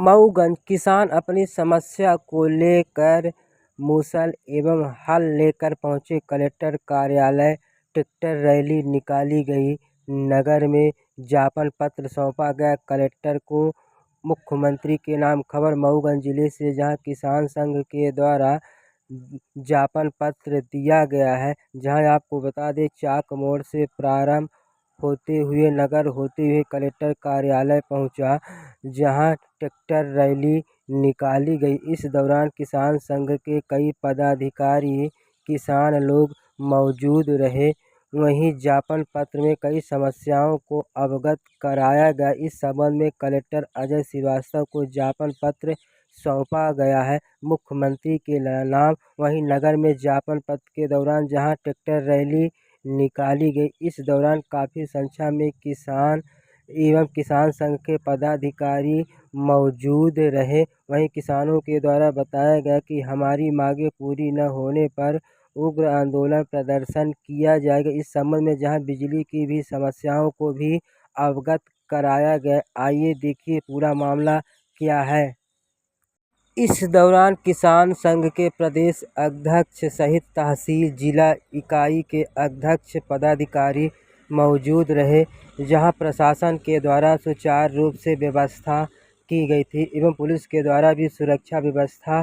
मऊगंज किसान अपनी समस्या को लेकर मूसल एवं हल लेकर पहुंचे कलेक्टर कार्यालय। ट्रैक्टर रैली निकाली गई। नगर में ज्ञापन पत्र सौंपा गया कलेक्टर को। मुख्यमंत्री के नाम खबर मऊगंज जिले से, जहां किसान संघ के द्वारा ज्ञापन पत्र दिया गया है। जहां आपको बता दें, चाक मोड़ से प्रारंभ होते हुए नगर होते हुए कलेक्टर कार्यालय पहुंचा, जहां ट्रैक्टर रैली निकाली गई। इस दौरान किसान संघ के कई पदाधिकारी, किसान लोग मौजूद रहे। वहीं ज्ञापन पत्र में कई समस्याओं को अवगत कराया गया। इस संबंध में कलेक्टर अजय श्रीवास्तव को ज्ञापन पत्र सौंपा गया है मुख्यमंत्री के नाम। वहीं नगर में ज्ञापन पत्र के दौरान जहां ट्रैक्टर रैली निकाली गई, इस दौरान काफ़ी संख्या में किसान एवं किसान संघ के पदाधिकारी मौजूद रहे। वहीं किसानों के द्वारा बताया गया कि हमारी मांगें पूरी न होने पर उग्र आंदोलन प्रदर्शन किया जाएगा। इस संबंध में जहां बिजली की भी समस्याओं को भी अवगत कराया गया। आइए देखिए पूरा मामला क्या है। इस दौरान किसान संघ के प्रदेश अध्यक्ष सहित तहसील जिला इकाई के अध्यक्ष पदाधिकारी मौजूद रहे, जहां प्रशासन के द्वारा सुचारू रूप से व्यवस्था की गई थी एवं पुलिस के द्वारा भी सुरक्षा व्यवस्था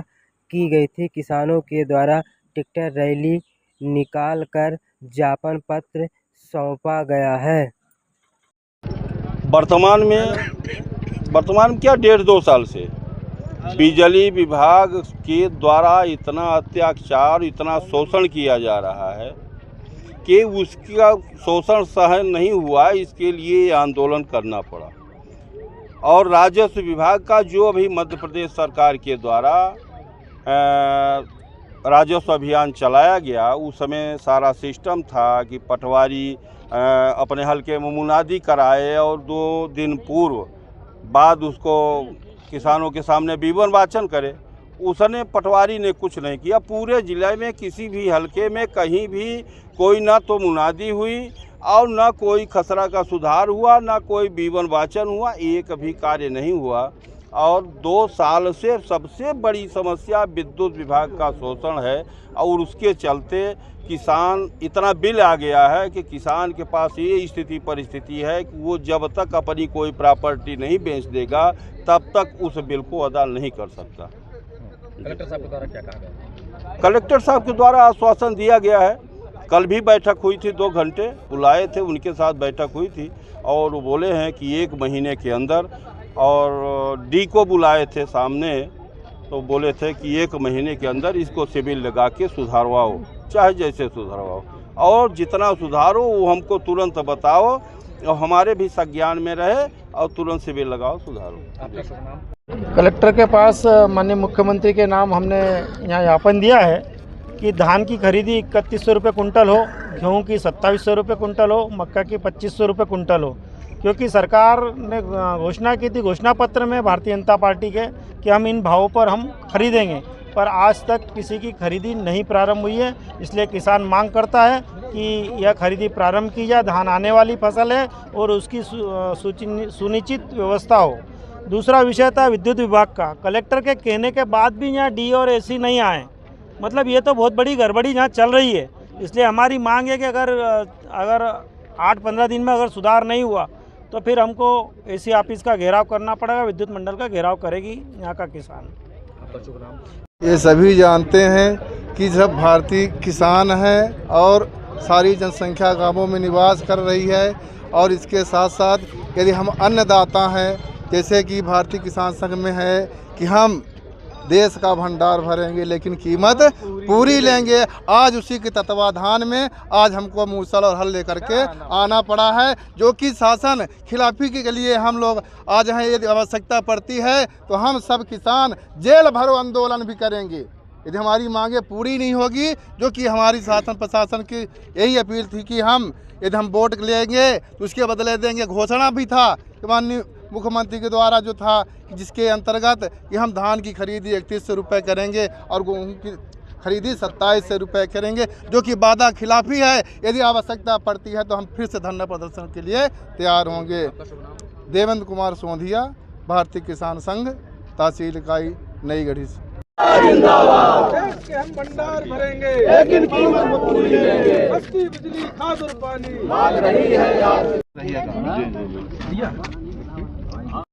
की गई थी। किसानों के द्वारा ट्रैक्टर रैली निकालकर ज्ञापन पत्र सौंपा गया है। वर्तमान में क्या 1.5-2 साल से बिजली विभाग के द्वारा इतना अत्याचार, इतना शोषण किया जा रहा है कि उसका शोषण सहन नहीं हुआ। इसके लिए आंदोलन करना पड़ा। और राजस्व विभाग का जो अभी मध्य प्रदेश सरकार के द्वारा राजस्व अभियान चलाया गया, उस समय सारा सिस्टम था कि पटवारी अपने हल्के में मुनादी कराए और 2 दिन पूर्व बाद उसको किसानों के सामने विवरण वाचन करे। उसने पटवारी ने कुछ नहीं किया। पूरे जिले में किसी भी हल्के में कहीं भी कोई ना तो मुनादी हुई और ना कोई खसरा का सुधार हुआ, ना कोई विवरण वाचन हुआ, एक भी कार्य नहीं हुआ। और 2 साल से सबसे बड़ी समस्या विद्युत विभाग का शोषण है। और उसके चलते किसान इतना बिल आ गया है कि किसान के पास ये परिस्थिति है कि वो जब तक अपनी कोई प्रॉपर्टी नहीं बेच देगा तब तक उस बिल को अदा नहीं कर सकता। कलेक्टर साहब के द्वारा क्या कहा गया? कलेक्टर साहब के द्वारा आश्वासन दिया गया है। कल भी बैठक हुई थी, 2 घंटे बुलाए थे, उनके साथ बैठक हुई थी और वो बोले हैं कि 1 महीने के अंदर, और डी को बुलाए थे सामने, तो बोले थे कि 1 महीने के अंदर इसको सिविल लगा के सुधारवाओ, चाहे जैसे सुधारवाओ, और जितना सुधारो वो हमको तुरंत बताओ और हमारे भी संज्ञान में रहे और तुरंत सिविल लगाओ, सुधारो। आपका शुभ नाम? कलेक्टर के पास माननीय मुख्यमंत्री के नाम हमने यहाँ ज्ञापन दिया है कि धान की खरीदी 3100 रुपये कुंटल हो, गेहूँ की 2700 रुपये कुंटल हो, मक्का की 2500 रुपये कुंटल हो। क्योंकि सरकार ने घोषणा की थी घोषणा पत्र में भारतीय जनता पार्टी के कि हम इन भावों पर हम खरीदेंगे, पर आज तक किसी की खरीदी नहीं प्रारंभ हुई है। इसलिए किसान मांग करता है कि यह खरीदी प्रारंभ की जाए। धान आने वाली फसल है और उसकी सुनिश्चित व्यवस्था हो। दूसरा विषय था विद्युत विभाग का। कलेक्टर के कहने के बाद भी यहाँ डी और एसी नहीं आए, मतलब ये तो बहुत बड़ी गड़बड़ी यहाँ चल रही है। इसलिए हमारी मांग है कि अगर 8-15 दिन में अगर सुधार नहीं हुआ तो फिर हमको एसी ऑफिस का घेराव करना पड़ेगा, विद्युत मंडल का घेराव करेगी यहाँ का किसान। आपका शुभ नाम? ये सभी जानते हैं कि जब भारतीय किसान है और सारी जनसंख्या गांवों में निवास कर रही है, और इसके साथ साथ यदि हम अन्नदाता हैं, जैसे कि भारतीय किसान संघ में है कि हम देश का भंडार भरेंगे लेकिन कीमत पूरी लेंगे। आज उसी के तत्वाधान में आज हमको मूसल और हल लेकर के आना पड़ा है, जो कि शासन खिलाफी के लिए हम लोग आज हैं। यदि आवश्यकता पड़ती है तो हम सब किसान जेल भरो आंदोलन भी करेंगे यदि हमारी मांगे पूरी नहीं होगी। जो कि हमारी शासन प्रशासन की यही अपील थी कि हम यदि हम वोट लेंगे तो उसके बदले देंगे। घोषणा भी था कि माननीय मुख्यमंत्री के द्वारा जो था, जिसके अंतर्गत कि हम धान की खरीदी 3100 रुपये करेंगे और गेहूँ की खरीदी 2700 रुपये करेंगे, जो कि वादा खिलाफी है। यदि आवश्यकता पड़ती है तो हम फिर से धरना प्रदर्शन के लिए तैयार होंगे। देवेंद्र कुमार सोंधिया, भारतीय किसान संघ। तहसील इकाई नई गढ़ी से। देश के हम भंडार भरेंगे, लेकिन कीमत वसूली लेंगे। सस्ती बिजली, खाद और पानी मांग रही है।